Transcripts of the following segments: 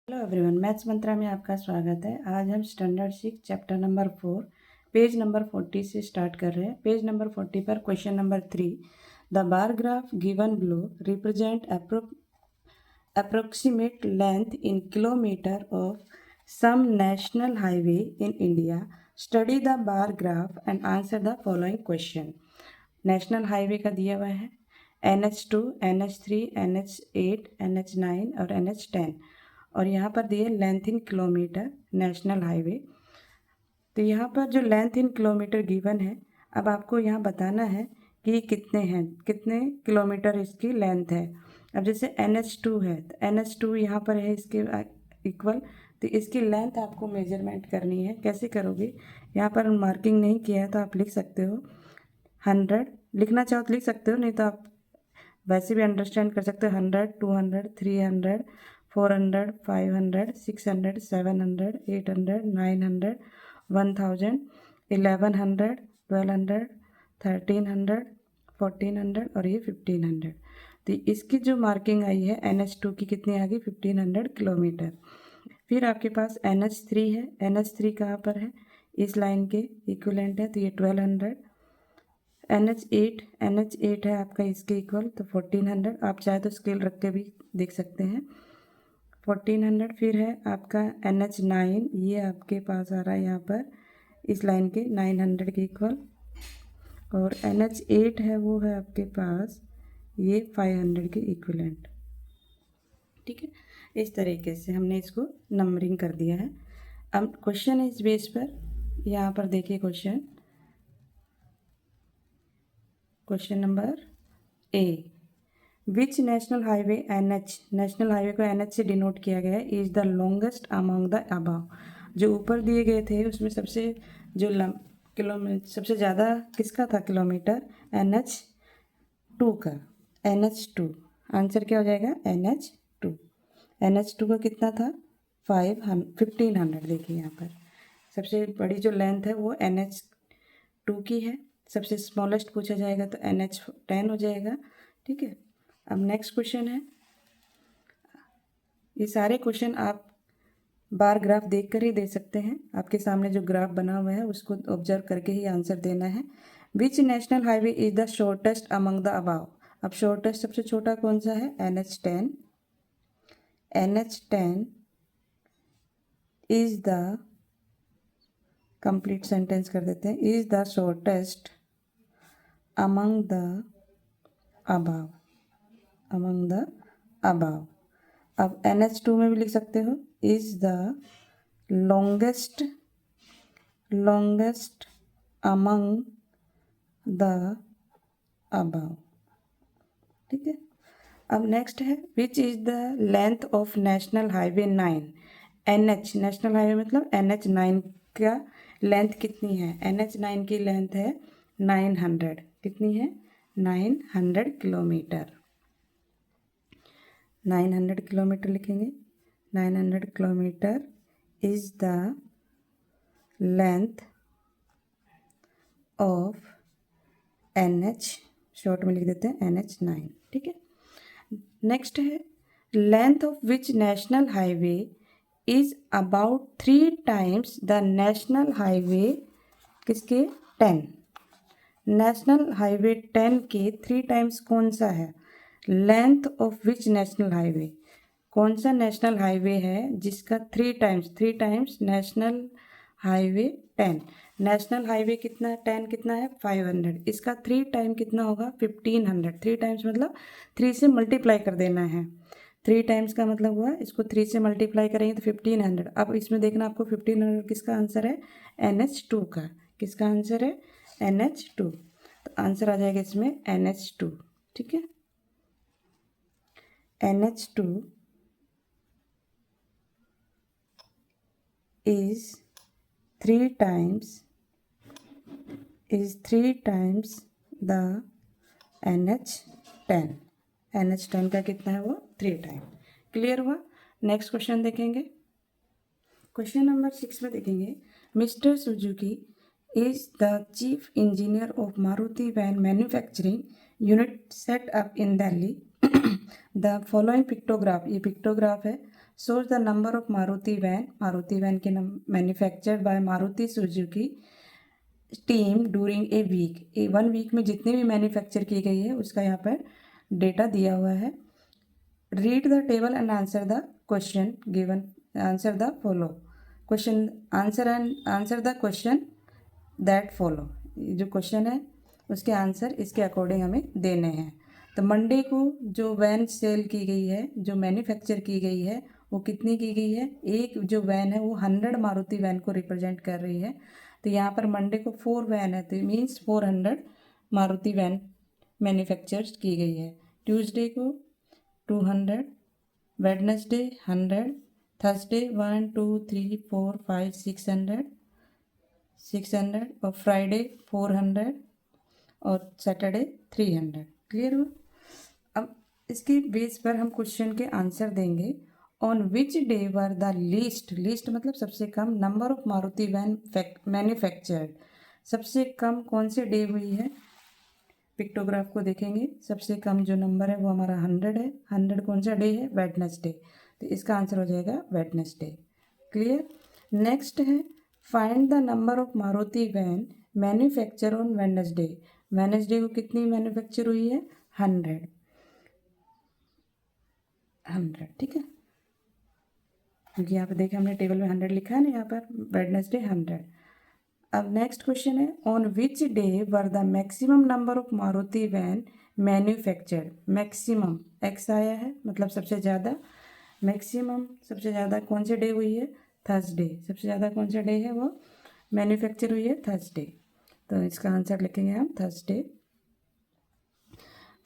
Hello everyone, maths मंत्रा में आपका स्वागत है। आज हम standard 6 chapter number 4 page number 40 से स्टार्ट कर रहे हैं। पेज नंबर 40 पर question number 3, the bar graph given below represent approximate length in kilometer of some national highway in India. Study the bar graph and answer the following question. National highway का दिया हुआ है NH2, NH3, NH8, NH9 और NH10 और यहाँ पर दिए length in kilometre national highway. तो यहाँ पर जो लेंथ इन किलोमीटर गिवन है, अब आपको यहाँ बताना है कि कितने किलोमीटर इसकी लेंथ है। अब जैसे NH2 है तो NH2 यहाँ पर है इसके इक्वल, तो इसकी लेंथ आपको मेजरमेंट करनी है। कैसे करोगे, यहाँ पर मार्किंग नहीं किया है तो आप लिख सकते हो 100, लिखना चाहो तो लिख सकते हो, नहीं तो आप वैसे भी अंडरस्टैंड कर सकते हो 100, 200, 300, 400, 500, 600, 700, 800, 900, 1000, 1100, 1200, 1300, 1400 और ये 1500। तो इसकी जो मार्किंग आई है NH2 की कितनी आ गई 1500 किलोमीटर। फिर आपके पास NH3 है, NH3 कहाँ पर है, इस लाइन के इक्विवेलेंट है, तो ये 1200। NH8 है आपका इसके इक्वल, तो 1400। आप चाहे तो स्केल रख के भी देख सकते हैं 1400। फिर है आपका NH9, ये आपके पास आ रहा है यहाँ पर इस लाइन के 900 के इक्वल, और NH8 है वो है आपके पास ये 500 के इक्विवेलेंट। ठीक है, इस तरीके से हमने इसको नंबरिंग कर दिया है। अब क्वेश्चन इस बेस पर, यहाँ पर देखिए question number A, which national highway NH, national highway को NH से डिनोट किया गया है, is the longest among the above. जो ऊपर दिए गए थे उसमें सबसे जो किलोमीटर सबसे ज़्यादा किसका था किलोमीटर, NH2 का। NH2 आंसर क्या हो जाएगा NH2। NH2 का कितना था 1500। देखिए यहाँ पर सबसे बड़ी जो लेंथ है वो NH2 की है, सबसे स्मॉलेस्ट पूछा जाएगा तो NH10 हो जाएगा। ठीक है, अब नेक्स्ट क्वेश्चन है, ये सारे क्वेश्चन आप बार ग्राफ देख कर ही दे सकते हैं। आपके सामने जो ग्राफ बना हुआ है उसको ऑब्जर्व करके ही आंसर देना है। Which national highway is the shortest among the above. अब शॉर्टेस्ट सबसे छोटा कौन सा है NH10। NH10 is the, complete sentence कर देते हैं, is the shortest among the above, among the above. अब NH2 में भी लिख सकते हो is the longest among the above. ठीक है, अब नेक्स्ट है which is the length of national highway 9। NH national highway मतलब NH9 का लेंथ कितनी है, NH9 की लेंथ है 900। कितनी है 900 किलोमीटर। 900 किलोमीटर लिखेंगे, 900 kilometre is the length of NH, short में लिख देते हैं NH9। ठीक है, नेक्स्ट है length of which national highway is about 3 times the national highway किसके 10। नेशनल हाईवे 10 के 3 टाइम्स कौन सा है, length of which national highway, कौन सा नेशनल हाईवे है जिसका 3 times national highway 10। National highway कितना 10 कितना है 500, इसका 3 टाइम कितना होगा 1500। 3 टाइम्स मतलब 3 से मल्टीप्लाई कर देना है। 3 टाइम्स का मतलब हुआ इसको 3 से मल्टीप्लाई करेंगे तो 1500। अब इसमें देखना आपको 1500 किसका आंसर है NH2 का। किसका आंसर है NH2, तो आंसर आ जाएगा इसमें NH2। ठीक है, NH2 is 3 times the NH10। NH10 का कितना है वो 3 टाइम। क्लियर हुआ। नेक्स्ट क्वेश्चन देखेंगे, क्वेश्चन नंबर 6 में देखेंगे, mister Suzuki is the chief engineer of Maruti van manufacturing unit set up in Delhi. The following pictograph, ये पिक्टोग्राफ है, shows the number of Maruti van के manufactured by Maruti Suzuki team during a week. 1 week में जितनी भी manufacture की गई है उसका यहाँ पर डेटा दिया हुआ है। Read the table and answer the question given, answer the follow question, answer the question that follow. जो क्वेश्चन है उसके आंसर इसके अकॉर्डिंग हमें देने हैं। तो मंडे को जो वैन सेल की गई है, जो मैन्युफैक्चर की गई है, वो कितनी की गई है? एक जो वैन है वो 100 मारुति वैन को रिप्रेजेंट कर रही है। तो यहाँ पर मंडे को 4 वैन है, तो मीन्स 400 मारुति वैन मैन्युफैक्चर की गई है। ट्यूसडे को 200, वेडनेसडे 100, थर्सडे 1 2 3 4 5 600 और फ्राइडे 400 और सैटरडे 300। क्लियर हुआ? अब इसके बेस पर हम क्वेश्चन के आंसर देंगे। On which day were the least मतलब सबसे कम number of Maruti van manufactured, सबसे कम कौन से डे हुई है? पिक्टोग्राफ को देखेंगे, सबसे कम जो नंबर है वो हमारा 100 है। 100 कौन सा डे है? वेडनेसडे, तो इसका आंसर हो जाएगा वेडनेसडे। क्लियर? नेक्स्ट है find the number of Maruti van manufacture on Wednesday. Wednesday को कितनी मैन्युफैक्चर हुई है? 100। ठीक है, क्योंकि यहाँ पर देखें हमने टेबल में 100 लिखा है ना, यहाँ पर वेडनेसडे 100। अब नेक्स्ट क्वेश्चन है on which day were the maximum number of Maruti van manufactured. Maximum X आया है मतलब सबसे ज़्यादा, मैक्सिमम सबसे ज़्यादा कौन से डे हुई है? थर्सडे। सबसे ज़्यादा कौन सा डे है वो मैन्युफैक्चर हुई है? थर्सडे, तो इसका आंसर लिखेंगे हम Thursday.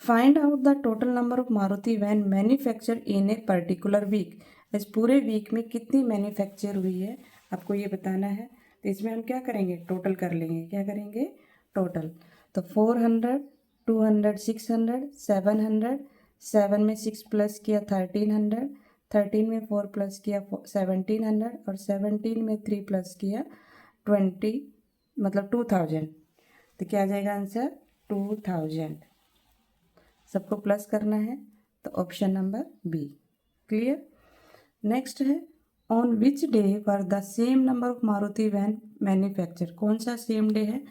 Find out the total number of Maruti van manufacture in a particular week. इस पूरे वीक में कितनी मैन्युफैक्चर हुई है आपको ये बताना है। तो इसमें हम क्या करेंगे? टोटल कर लेंगे। क्या करेंगे? टोटल। तो 400, 200, 600, 700, 7 में 6 प्लस किया 1300, 13 में 4 प्लस किया 1700 और 17 में 3 प्लस किया 20 मतलब 2000। तो क्या आ जाएगा आंसर? 2000। सबको प्लस करना है तो option number B. Clear? Next है on which day were the same number of Maruti van manufacture. कौन सा सेम डे है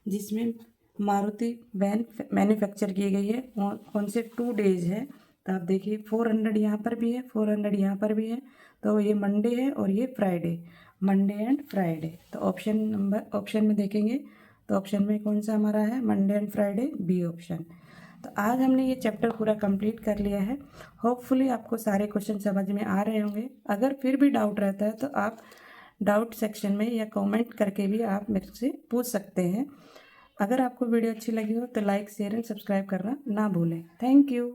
जिसमें मारुति वैन मैन्युफैक्चर की गई है? कौन से 2 डेज है? तो आप देखिए 400 यहाँ पर भी है, 400 यहाँ पर भी है, तो ये मंडे है और ये फ्राइडे, मंडे एंड फ्राइडे। तो ऑप्शन में देखेंगे तो ऑप्शन में कौन सा हमारा है? Monday and Friday, B option. तो आज हमने ये चैप्टर पूरा कंप्लीट कर लिया है। होपफुली आपको सारे क्वेश्चन समझ में आ रहे होंगे। अगर फिर भी डाउट रहता है तो आप डाउट सेक्शन में या कमेंट करके भी आप मेरे से पूछ सकते हैं। अगर आपको वीडियो अच्छी लगी हो तो लाइक, शेयर एंड सब्सक्राइब करना ना भूलें। Thank you.